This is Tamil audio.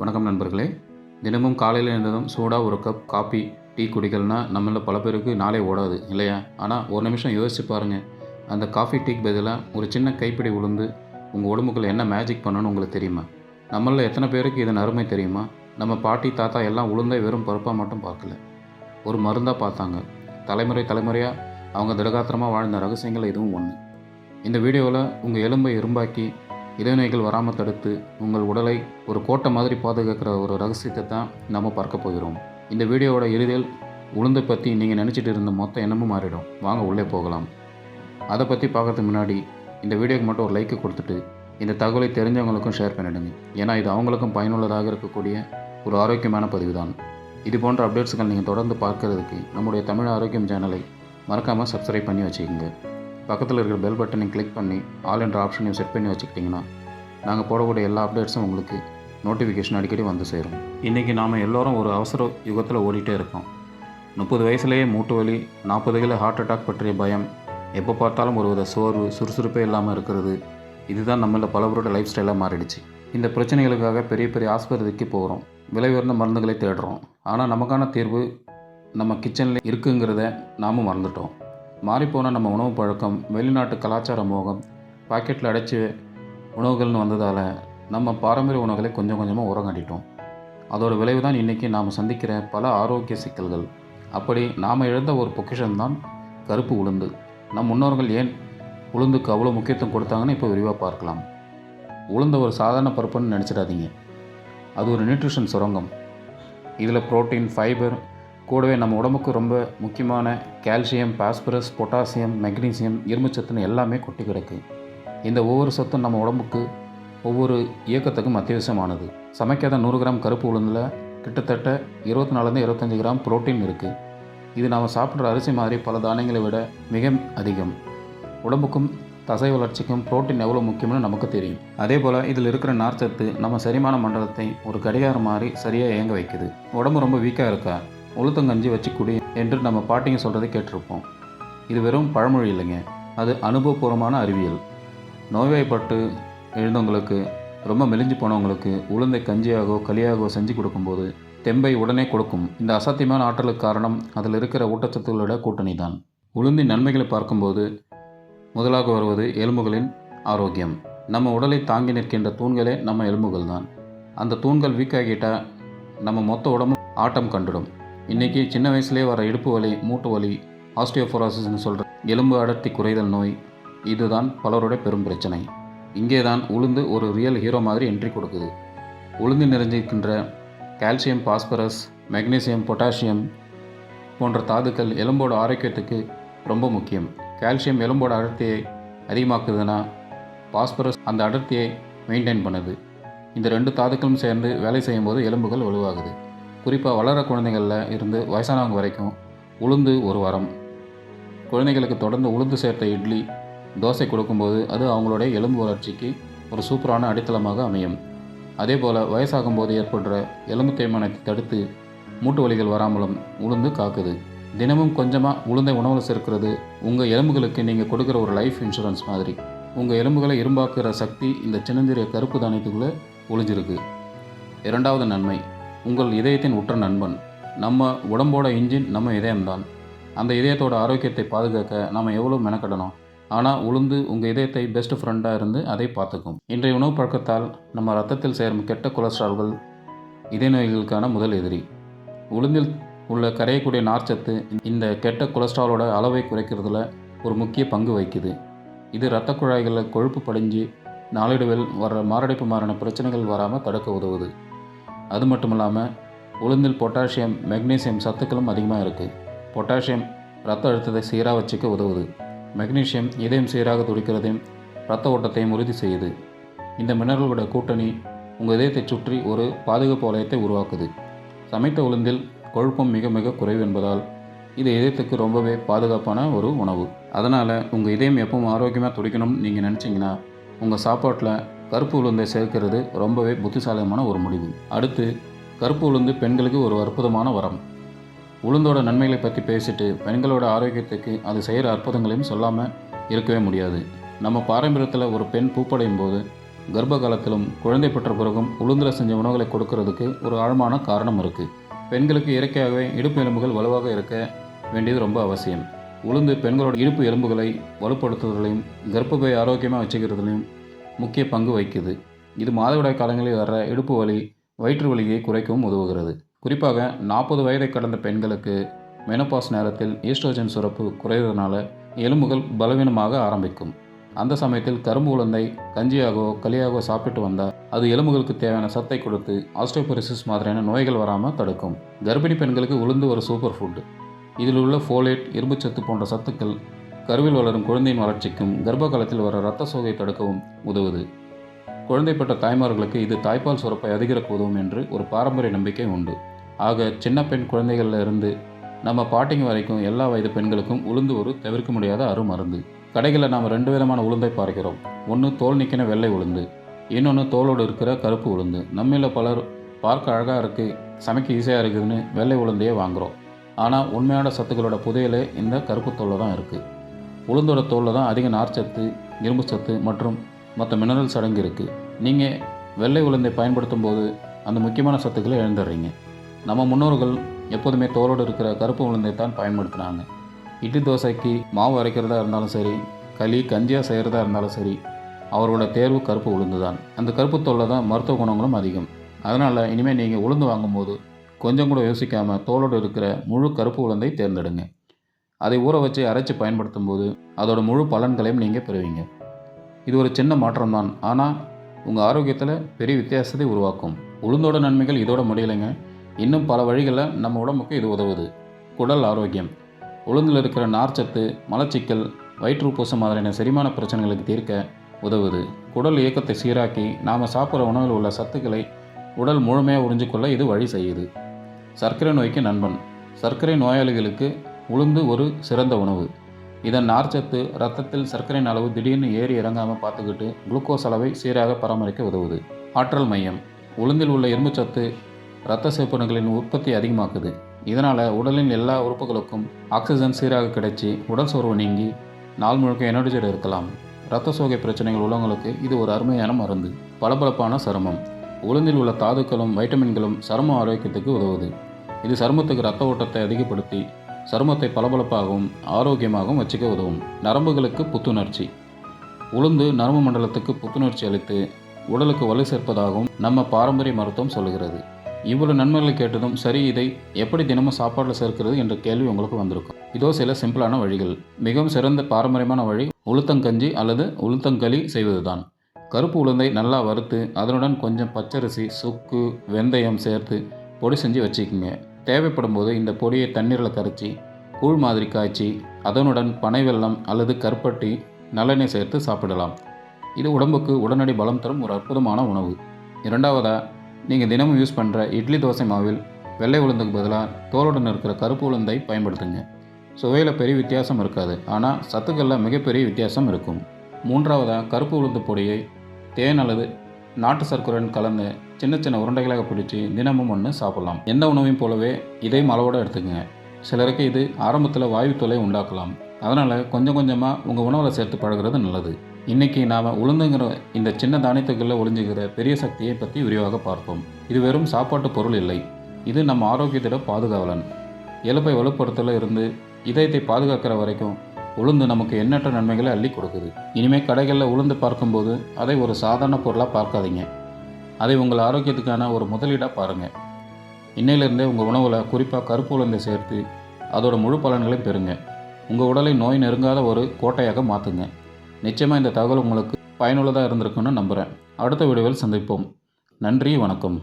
வணக்கம் நண்பர்களே. தினமும் காலையில் எழுந்ததும் சூடாக ஒரு கப் காப்பி, டீ குடிக்கலனா நம்மள பல பேருக்கு நாளே ஓடாது இல்லையா? ஆனால் ஒரு நிமிஷம் யோசிச்சு பாருங்கள். அந்த காஃபி டீக்கு பதிலாக ஒரு சின்ன கைப்பிடி உளுந்து உங்கள் உடம்புக்குள்ள என்ன மேஜிக் பண்ணணும்னு உங்களுக்கு தெரியுமா? நம்மளில் எத்தனை பேருக்கு இதன் அருமை தெரியுமா? நம்ம பாட்டி தாத்தா எல்லாம் உளுந்தை வெறும் பருப்பாக மட்டும் பார்க்கல, ஒரு மருந்தாக பார்த்தாங்க. தலைமுறையாக அவங்க திடகாத்திரமாக வாழ்ந்த ரகசியங்கள் இதுவும் ஒன்று. இந்த வீடியோவில் உங்கள் எலும்பை இரும்பாக்கி இடைநோய்கள் வராமல் தடுத்து உங்கள் உடலை ஒரு கோட்டை மாதிரி பாதுகாக்கிற ஒரு ரகசியத்தை தான் நம்ம பார்க்க போகிறோம். இந்த வீடியோவோட இறுதியில் உளுந்தை பற்றி நீங்கள் நினச்சிட்டு இருந்த மொத்த எண்ணமும் மாறிடும். வாங்க உள்ளே போகலாம். அதை பற்றி பார்க்கறதுக்கு முன்னாடி இந்த வீடியோக்கு மட்டும் ஒரு லைக்கு கொடுத்துட்டு இந்த தகவலை தெரிஞ்சவங்களுக்கும் ஷேர் பண்ணிவிடுங்க. ஏன்னா இது அவங்களுக்கும் பயனுள்ளதாக இருக்கக்கூடிய ஒரு ஆரோக்கியமான பதிவு தான். இது போன்ற அப்டேட்ஸுகள் நீங்கள் தொடர்ந்து பார்க்கறதுக்கு நம்முடைய தமிழ் ஆரோக்கியம் சேனலை மறக்காமல் சப்ஸ்கிரைப் பண்ணி வச்சுக்கோங்க. பக்கத்தில் இருக்கிற பெல் பட்டனை கிளிக் பண்ணி ஆல் என்ற ஆப்ஷனையும் செட் பண்ணி வச்சுக்கிட்டிங்கன்னா நாங்கள் போடக்கூடிய எல்லா அப்டேட்ஸும் உங்களுக்கு நோட்டிஃபிகேஷன் அடிக்கடி வந்து சேரும். இன்றைக்கி நாம் எல்லோரும் ஒரு அவசர யுகத்தில் ஓடிட்டே இருக்கோம். 30 வயசுலேயே மூட்டு வலி, 40 ஹார்ட் அட்டாக் பற்றிய பயம், எப்போ பார்த்தாலும் ஒரு வித சோர்வு, சுறுசுறுப்பே இல்லாமல் இருக்கிறது, இதுதான் நம்மள பலவரோட லைஃப் ஸ்டைலாக மாறிடுச்சு. இந்த பிரச்சனைகளுக்காக பெரிய பெரிய ஆஸ்பத்திரிக்கு போகிறோம், விலை உயர்ந்த மருந்துகளை தேடுறோம். ஆனால் நமக்கான தீர்வு நம்ம கிச்சனில் இருக்குங்கிறத நாமும் மறந்துட்டோம். மாறிப்போன நம்ம உணவு பழக்கம், வெளிநாட்டு கலாச்சார மோகம், பாக்கெட்டில் அடைச்சி உணவுகள்னு வந்ததால் நம்ம பாரம்பரிய உணவுகளை கொஞ்சம் கொஞ்சமாக உரங்கட்டிட்டோம். அதோட விளைவு தான் இன்றைக்கி நாம் சந்திக்கிற பல ஆரோக்கிய சிக்கல்கள். அப்படி நாம் இழந்த ஒரு பொக்கிஷன்தான் கருப்பு உளுந்து. நம் முன்னோர்கள் ஏன் உளுந்துக்கு அவ்வளோ முக்கியத்துவம் கொடுத்தாங்கன்னு இப்போ விரிவாக பார்க்கலாம். உளுந்த ஒரு சாதாரண பருப்புன்னு நினச்சிடாதீங்க. அது ஒரு நியூட்ரிஷன் சுரங்கம். இதில் புரோட்டீன், ஃபைபர், கூடவே நம்ம உடம்புக்கு ரொம்ப முக்கியமான கால்சியம், பாஸ்பரஸ், பொட்டாசியம், மெக்னீசியம், இரும்புச்சத்துன்னு எல்லாமே கொட்டி கிடக்கு. இந்த ஒவ்வொரு சத்தும் நம்ம உடம்புக்கு ஒவ்வொரு இயக்கத்துக்கும் அத்தியாவசியமானது. சமைக்காத 100 கிராம் கருப்பு உளுந்தில் கிட்டத்தட்ட 24-25 கிராம் புரோட்டீன் இருக்குது. இது நாம் சாப்பிட்ற அரிசி மாதிரி பல தானியங்களை விட மிக அதிகம். உடம்புக்கும் தசை வளர்ச்சிக்கும் புரோட்டீன் எவ்வளோ முக்கியம்னு நமக்கு தெரியும். அதே போல் இதில் இருக்கிற நார்ச்சத்து நம்ம செரிமான மண்டலத்தை ஒரு கடிகாரம் மாதிரி சரியாக இயங்க வைக்குது. உடம்பு ரொம்ப வீக்காக இருக்கா, உளுத்தங்கஞ்சி வச்சு குடி என்று நம்ம பாட்டிங்க சொல்கிறதை கேட்டிருப்போம். இது வெறும் பழமொழி இல்லைங்க, அது அனுபவபூர்வமான அறிவியல். நோய்வாய்ப்பட்டு எழுந்தவங்களுக்கு, ரொம்ப மெலிஞ்சு போனவங்களுக்கு உளுந்தை கஞ்சியாகவோ களியாகவோ செஞ்சு கொடுக்கும்போது தெம்பை உடனே கொடுக்கும். இந்த அசாத்தியமான ஆற்றலுக்கு காரணம் அதில் இருக்கிற ஊட்டச்சத்துக்களோட கூட்டணி தான். உளுந்தின் நன்மைகளை பார்க்கும்போது முதலாக வருவது எலும்புகளின் ஆரோக்கியம். நம்ம உடலை தாங்கி நிற்கின்ற தூண்களே நம்ம எலும்புகள் தான். அந்த தூண்கள் வீக்காகிட்டால் நம்ம மொத்த உடம்பு ஆட்டம் கண்டுடும். இன்றைக்கி சின்ன வயசுலேயே வர இடுப்பு வலி, மூட்டு வலி, ஆஸ்டியோபோரோசிஸ்ன்னு சொல்கிற எலும்பு அடர்த்தி குறைதல் நோய், இதுதான் பலருடைய பெரும் பிரச்சனை. இங்கே தான் உளுந்து ஒரு ரியல் ஹீரோ மாதிரி என்ட்ரி கொடுக்குது. உளுந்து நிறைஞ்சிருக்கின்ற கால்சியம், பாஸ்பரஸ், மெக்னீசியம், பொட்டாசியம் போன்ற தாதுக்கள் எலும்போட ஆரோக்கியத்துக்கு ரொம்ப முக்கியம். கால்சியம் எலும்போட அடர்த்தியை அதிகமாக்குதுன்னா, பாஸ்பரஸ் அந்த அடர்த்தியை மெயின்டைன் பண்ணுது. இந்த 2 தாதுக்களும் சேர்ந்து வேலை செய்யும்போது எலும்புகள் வலுவாகுது. குறிப்பாக வளர குழந்தைகளில் இருந்து வயசானவங்க வரைக்கும் உளுந்து ஒரு வரம். குழந்தைகளுக்கு தொடர்ந்து உளுந்து சேர்த்த இட்லி, தோசை கொடுக்கும்போது அது அவங்களுடைய எலும்பு வளர்ச்சிக்கு ஒரு சூப்பரான அடித்தளமாக அமையும். அதே போல் வயசாகும்போது ஏற்படுற எலும்பு தேய்மானத்தை தடுத்து மூட்டு வலிகள் வராமலும் உளுந்து காக்குது. தினமும் கொஞ்சமாக உளுந்தை உணவில் சேர்க்கிறது உங்கள் எலும்புகளுக்கு நீங்கள் கொடுக்குற ஒரு லைஃப் இன்சூரன்ஸ் மாதிரி. உங்கள் எலும்புகளை இரும்பாக்குற சக்தி இந்த சின்னஞ்சிறிய கருப்பு தானியத்துக்குள்ளே ஒளிஞ்சிருக்கு. 2வது நன்மை, உங்கள் இதயத்தின் உற்ற நண்பன். நம்ம உடம்போட இன்ஜின் நம்ம இதயம்தான். அந்த இதயத்தோட ஆரோக்கியத்தை பாதுகாக்க நம்ம எவ்வளோ மெனக்கடணும். ஆனால் உளுந்து உங்கள் இதயத்தை பெஸ்ட் ஃப்ரெண்டாக இருந்து அதை பார்த்துக்கும். இன்றைய உணவு பழக்கத்தால் நம்ம ரத்தத்தில் சேரும் கெட்ட கொலஸ்ட்ரால்கள் இதய நோய்களுக்கான முதல் எதிரி. உளுந்தில் உள்ள கரையக்கூடிய நார்ச்சத்து இந்த கெட்ட கொலஸ்ட்ராலோட அளவை குறைக்கிறதுல ஒரு முக்கிய பங்கு வகிக்குது. இது இரத்த குழாய்களில் கொழுப்பு படிஞ்சு நாளடைவில் வர மாரடைப்பு மாறான பிரச்சனைகள் வராமல் தடுக்க உதவுது. அது மட்டும் இல்லாமல் உளுந்தில் பொட்டாசியம், மெக்னீசியம் சத்துக்களும் அதிகமாக இருக்குது. பொட்டாசியம் இரத்த அழுத்தத்தை சீராக வச்சுக்க உதவுது. மெக்னீசியம் இதயம் சீராக துடிக்கிறதையும் இரத்த ஓட்டத்தையும் உறுதி செய்யுது. இந்த மினரல்களோட கூட்டணி உங்கள் இதயத்தை சுற்றி ஒரு பாதுகாப்பு வளையத்தை உருவாக்குது. சமைத்த உளுந்தில் கொழுப்பம் மிக மிக குறைவு என்பதால் இது இதயத்துக்கு ரொம்பவே பாதுகாப்பான ஒரு உணவு. அதனால் உங்கள் இதயம் எப்பவும் ஆரோக்கியமாக துடிக்கணும்னு நீங்கள் நினச்சிங்கன்னா உங்கள் சாப்பாட்டில் கருப்பு உளுந்தை சேர்க்கிறது ரொம்பவே புத்திசாலியான ஒரு முடிவு. அடுத்து, கருப்பு உளுந்து பெண்களுக்கு ஒரு அற்புதமான வரம். உளுந்தோட நன்மைகளை பற்றி பேசிட்டு பெண்களோட ஆரோக்கியத்துக்கு அது செய்கிற அற்புதங்களையும் சொல்லாமல் இருக்கவே முடியாது. நம்ம பாரம்பரியத்தில் ஒரு பெண் பூப்படையும் போது கர்ப்ப காலத்திலும் குழந்தை பெற்ற பிறகும் உளுந்தில் செஞ்ச உணவுகளை கொடுக்கறதுக்கு ஒரு ஆழமான காரணம் இருக்குது. பெண்களுக்கு இயற்கையாகவே இடுப்பு எலும்புகள் வலுவாக இருக்க வேண்டியது ரொம்ப அவசியம். உளுந்து பெண்களோட இடுப்பு எலும்புகளை வலுப்படுத்துவதிலையும் கர்ப்பப்பை ஆரோக்கியமாக வச்சுக்கிறதுலையும் முக்கிய பங்கு வகிக்குது. இது மாதவிடாய் காலங்களில் வர்ற இடுப்பு வலி, வயிற்று வலியை குறைக்கவும் உதவுகிறது. குறிப்பாக 40 வயதை கடந்த பெண்களுக்கு மெனோபாஸ் நேரத்தில் ஈஸ்ட்ரோஜன் சுரப்பு குறைவதனால எலும்புகள் பலவீனமாக ஆரம்பிக்கும். அந்த சமயத்தில் கரும்பு உளுந்தை கஞ்சியாகவோ களியாகவோ சாப்பிட்டு வந்தால் அது எலும்புகளுக்கு தேவையான சத்தை கொடுத்து ஆஸ்டியோபோரோசிஸ் மாதிரியான நோய்கள் வராமல் தடுக்கும். கர்ப்பிணி பெண்களுக்கு உளுந்து ஒரு சூப்பர் ஃபுட். இதில் உள்ள ஃபோலேட், இரும்புச்சத்து போன்ற சத்துக்கள் கருவில் வளரும் குழந்தையின் வளர்ச்சிக்கும் கர்ப்ப காலத்தில் வர இரத்த சோகை தடுக்கவும் உதவுது. குழந்தை பெற்ற தாய்மார்களுக்கு இது தாய்ப்பால் சுரப்பை அதிகரிக்க உதவும் என்று ஒரு பாரம்பரிய நம்பிக்கை உண்டு. ஆக சின்ன பெண் குழந்தைகளில் இருந்து நம்ம பாட்டிங்க வரைக்கும் எல்லா வயது பெண்களுக்கும் உளுந்து ஒரு தவிர்க்க முடியாத அருமருந்து. கடைகளில் நாம் 2 விதமான உளுந்தை பார்க்கிறோம். ஒன்று தோல் நீக்கின வெள்ளை உளுந்து, இன்னொன்று தோலோடு இருக்கிற கருப்பு உளுந்து. நம்மள பலர் பார்க்க அழகாக இருக்குது, சமைக்க ஈஸியாக இருக்குதுன்னு வெள்ளை உளுந்தையே வாங்குகிறோம். ஆனால் உண்மையான சத்துக்களோட புதையலே இந்த கருப்பு தோலில் தான் இருக்குது. உளுந்தோட தோலில் தான் அதிக நார்ச்சத்து, இரும்பு சத்து மற்றும் மற்ற மினரல்ஸ் அடங்கி இருக்குது. நீங்கள் வெள்ளை உளுந்தை பயன்படுத்தும் போது அந்த முக்கியமான சத்துக்களை இழந்துடுறீங்க. நம்ம முன்னோர்கள் எப்போதுமே தோலோடு இருக்கிற கருப்பு உளுந்தை தான் பயன்படுத்தினாங்க. இட்லி தோசைக்கு மாவு அரைக்கிறதா இருந்தாலும் சரி, களி கஞ்சியாக செய்கிறதா இருந்தாலும் சரி, அவரோட தேர்வு கருப்பு உளுந்து தான். அந்த கருப்பு தோலில் தான் மருத்துவ குணங்களும் அதிகம். அதனால் இனிமேல் நீங்கள் உளுந்து வாங்கும்போது கொஞ்சம் கூட யோசிக்காமல் தோலோடு இருக்கிற முழு கருப்பு உளுந்தை தேர்ந்தெடுங்க. அதை ஊற வச்சு அரைச்சி பயன்படுத்தும் போது அதோட முழு பலன்களையும் நீங்கள் பெறுவீங்க. இது ஒரு சின்ன மாற்றம் தான், ஆனால் உங்கள் ஆரோக்கியத்தில் பெரிய வித்தியாசத்தை உருவாக்கும். உளுந்தோட நன்மைகள் இதோட முடியலைங்க. இன்னும் பல வழிகளில் நம்ம உடம்புக்கு இது உதவுது. குடல் ஆரோக்கியம். உளுந்தில் இருக்கிற நார்ச்சத்து மலச்சிக்கல், வயிற்றுப்பூசம் மாதிரியான செரிமான பிரச்சனைகளுக்கு தீர்க்க உதவுது. குடல் இயக்கத்தை சீராக்கி நாம் சாப்பிட்ற உணவில் உள்ள சத்துக்களை உடல் முழுமையாக உறிஞ்சிக்கொள்ள இது வழி செய்யுது. சர்க்கரை நோய்க்கு நண்பன். சர்க்கரை நோயாளிகளுக்கு உளுந்து ஒரு சிறந்த உணவு. இதன் நார்ச்சத்து இரத்தத்தில் சர்க்கரையின் அளவு திடீர்னு ஏறி இறங்காமல் பார்த்துக்கிட்டு குளுக்கோஸ் அளவை சீராக பராமரிக்க உதவுது. ஆற்றல் மையம். உளுந்தில் உள்ள இரும்புச்சத்து இரத்த சிவப்பணுக்களின் உற்பத்தி அதிகமாக்குது. இதனால் உடலின் எல்லா உறுப்புகளுக்கும் ஆக்சிஜன் சீராக கிடைச்சி உடல் சோர்வு நீங்கி நாள் முழுக்க எனர்ஜியோடு இருக்கலாம். இரத்த சோகை பிரச்சனைகள் உள்ளவங்களுக்கு இது ஒரு அருமையான மருந்து. பளபளப்பான சருமம். உளுந்தில் உள்ள தாதுக்களும் வைட்டமின்களும் சரும ஆரோக்கியத்துக்கு உதவுது. இது சருமத்துக்கு இரத்த ஓட்டத்தை அதிகப்படுத்தி சருமத்தை பளபளப்பாகவும் ஆரோக்கியமாகவும் வச்சுக்க உதவும். நரம்புகளுக்கு புத்துணர்ச்சி. உளுந்து நரம்பு மண்டலத்துக்கு புத்துணர்ச்சி அளித்து உடலுக்கு வலு சேர்ப்பதாகவும் நம்ம பாரம்பரிய மருத்துவம் சொல்லுகிறது. இவ்வளவு நன்மைகளை கேட்டதும் சரி, இதை எப்படி தினமும் சாப்பாட்டில் சேர்க்கிறது என்ற கேள்வி உங்களுக்கு வந்திருக்கும். இதோ சில சிம்பிளான வழிகள். மிகவும் சிறந்த பாரம்பரியமான வழி உளுத்தங்கஞ்சி அல்லது உளுத்தங்களி செய்வது தான். கருப்பு உளுந்தை நல்லா வறுத்து அதனுடன் கொஞ்சம் பச்சரிசி, சுக்கு, வெந்தயம் சேர்த்து பொடி செஞ்சு வச்சுக்கோங்க. தேவைப்படும் போது இந்த பொடியை தண்ணீரில் கரைச்சி கூழ் மாதிரி காய்ச்சி அதனுடன் பனை வெல்லம் அல்லது கருப்பட்டி, நல்லெண்ணெய் சேர்த்து சாப்பிடலாம். இது உடம்புக்கு உடனடி பலம் தரும் ஒரு அற்புதமான உணவு. இரண்டாவதாக, நீங்கள் தினமும் யூஸ் பண்ணுற இட்லி தோசை மாவில் வெள்ளை உளுந்துக்கு பதிலாக தோலுடன் இருக்கிற கருப்பு உளுந்தை பயன்படுத்துங்க. சுவையில் பெரிய வித்தியாசம் இருக்காது, ஆனால் சத்துக்களில் மிகப்பெரிய வித்தியாசம் இருக்கும். மூன்றாவதாக, கருப்பு உளுந்து பொடியை தேன் அல்லது நாட்டு சர்க்கரையுடன் கலந்து சின்ன சின்ன உருண்டைகளாக பிடிச்சி தினமும் ஒன்று சாப்பிட்லாம். எந்த உணவையும் போலவே இதையும் அளவோடு எடுத்துக்கங்க. சிலருக்கு இது ஆரம்பத்தில் வாயு தொல்லை உண்டாக்கலாம். அதனால் கொஞ்சம் கொஞ்சமாக உங்கள் உணவில் சேர்த்து பழகிறது நல்லது. இன்றைக்கி நாம் உளுந்துங்கிற இந்த சின்ன தானியத்துக்குள்ளே ஒளிஞ்சுக்கிற பெரிய சக்தியை பற்றி விரிவாக பார்ப்போம். இது வெறும் சாப்பாட்டு பொருள் இல்லை, இது நம்ம ஆரோக்கியத்தோட பாதுகாவலன். எலும்பை வலுப்படுத்தல இருந்து இதயத்தை பாதுகாக்கிற வரைக்கும் உளுந்து நமக்கு எண்ணற்ற நன்மைகளை அள்ளி கொடுக்குது. இனிமேல் கடைகளில் உளுந்து பார்க்கும்போது அதை ஒரு சாதாரண பொருளாக பார்க்காதீங்க, அதை உங்கள் ஆரோக்கியத்துக்கான ஒரு முதலீடாக பாருங்கள். இன்னையிலிருந்தே உங்கள் உணவில் குறிப்பாக கருப்பு உளுந்தை சேர்த்து அதோட முழு பலன்களையும் பெறுங்க. உங்கள் உடலை நோய் நெருங்காத ஒரு கோட்டையாக மாற்றுங்க. நிச்சயமாக இந்த தகவல் உங்களுக்கு பயனுள்ளதாக இருந்திருக்குன்னு நம்புகிறேன். அடுத்த வீடியோவில் சந்திப்போம். நன்றி, வணக்கம்.